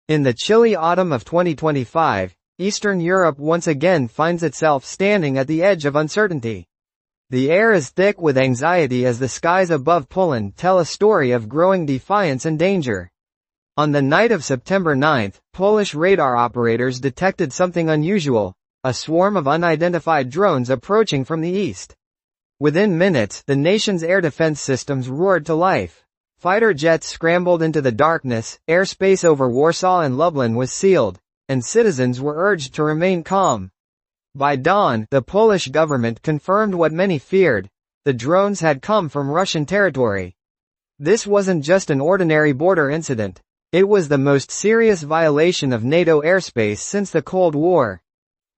In the chilly autumn of 2025, Eastern Europe once again finds itself standing at the edge of uncertainty. The air is thick with anxiety as the skies above Poland tell a story of growing defiance and danger. On the night of September 9, Polish radar operators detected something unusual, a swarm of unidentified drones approaching from the east. Within minutes, the nation's air defense systems roared to life. Fighter jets scrambled into the darkness, airspace over Warsaw and Lublin was sealed, and citizens were urged to remain calm. By dawn, the Polish government confirmed what many feared: the drones had come from Russian territory. This wasn't just an ordinary border incident. It was the most serious violation of NATO airspace since the Cold War.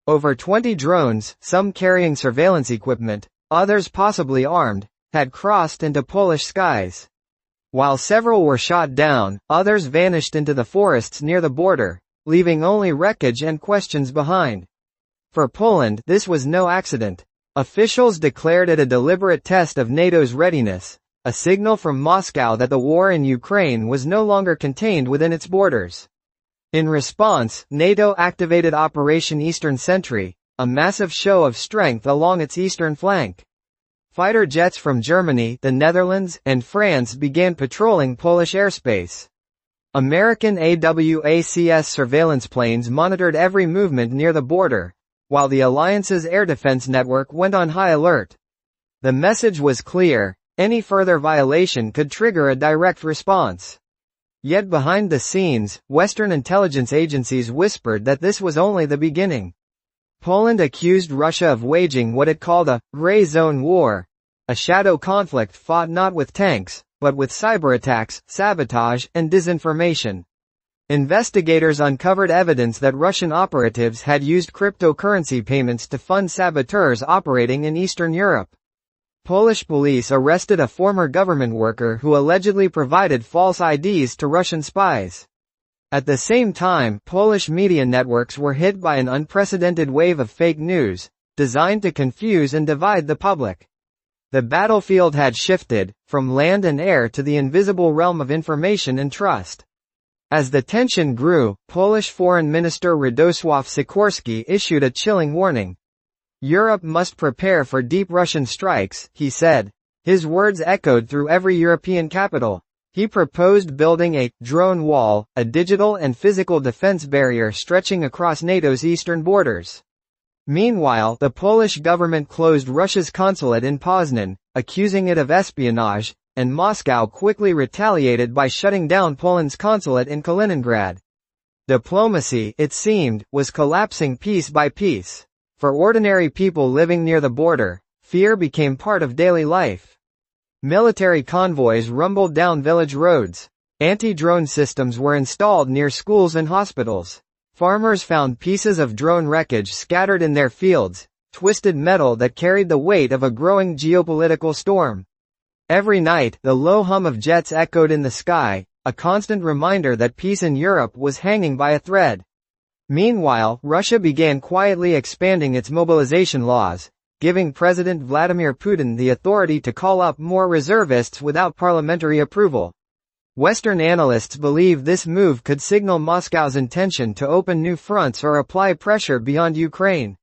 Over 20 drones, some carrying surveillance equipment, others possibly armed, had crossed into Polish skies. While several were shot down, others vanished into the forests near the border, leaving only wreckage and questions behind. For Poland, this was no accident. Officials declared it a deliberate test of NATO's readiness, a signal from Moscow that the war in Ukraine was no longer contained within its borders. In response, NATO activated Operation Eastern Sentry, a massive show of strength along its eastern flank. Fighter jets from Germany, the Netherlands, and France began patrolling Polish airspace. American AWACS surveillance planes monitored every movement near the border, while the alliance's air defense network went on high alert. The message was clear: any further violation could trigger a direct response. Yet behind the scenes, Western intelligence agencies whispered that this was only the beginning. Poland accused Russia of waging what it called a gray zone war, a shadow conflict fought not with tanks, but with cyberattacks, sabotage, and disinformation. Investigators uncovered evidence that Russian operatives had used cryptocurrency payments to fund saboteurs operating in Eastern Europe. Polish police arrested a former government worker who allegedly provided false IDs to Russian spies. At the same time, Polish media networks were hit by an unprecedented wave of fake news, designed to confuse and divide the public. The battlefield had shifted, from land and air to the invisible realm of information and trust. As the tension grew, Polish Foreign Minister Radosław Sikorski issued a chilling warning. Europe must prepare for deep Russian strikes, he said. His words echoed through every European capital. He proposed building a drone wall, a digital and physical defense barrier stretching across NATO's eastern borders. Meanwhile, the Polish government closed Russia's consulate in Poznan, accusing it of espionage, and Moscow quickly retaliated by shutting down Poland's consulate in Kaliningrad. Diplomacy, it seemed, was collapsing piece by piece. For ordinary people living near the border, fear became part of daily life. Military convoys rumbled down village roads. Anti-drone systems were installed near schools and hospitals. Farmers found pieces of drone wreckage scattered in their fields, twisted metal that carried the weight of a growing geopolitical storm. Every night, the low hum of jets echoed in the sky, a constant reminder that peace in Europe was hanging by a thread. Meanwhile, Russia began quietly expanding its mobilization laws, giving President Vladimir Putin the authority to call up more reservists without parliamentary approval. Western analysts believe this move could signal Moscow's intention to open new fronts or apply pressure beyond Ukraine.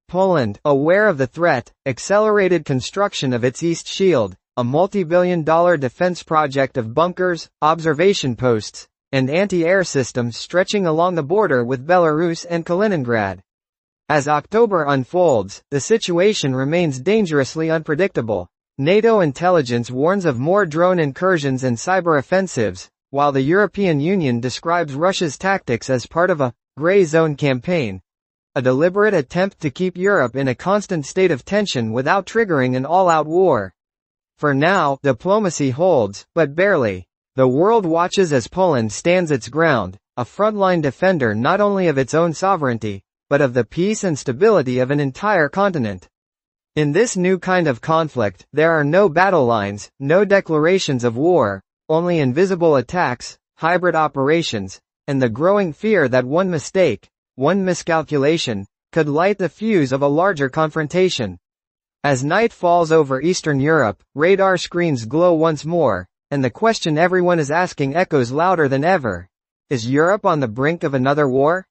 Poland, aware of the threat, accelerated construction of its East Shield, a multi-billion-dollar defense project of bunkers, observation posts, and anti-air systems stretching along the border with Belarus and Kaliningrad. As October unfolds, the situation remains dangerously unpredictable. NATO intelligence warns of more drone incursions and cyber offensives, while the European Union describes Russia's tactics as part of a gray zone campaign, a deliberate attempt to keep Europe in a constant state of tension without triggering an all-out war. For now, diplomacy holds, but barely. The world watches as Poland stands its ground, a frontline defender not only of its own sovereignty, but of the peace and stability of an entire continent. In this new kind of conflict, there are no battle lines, no declarations of war, only invisible attacks, hybrid operations, and the growing fear that one mistake, one miscalculation, could light the fuse of a larger confrontation. As night falls over Eastern Europe, radar screens glow once more, and the question everyone is asking echoes louder than ever. Is Europe on the brink of another war?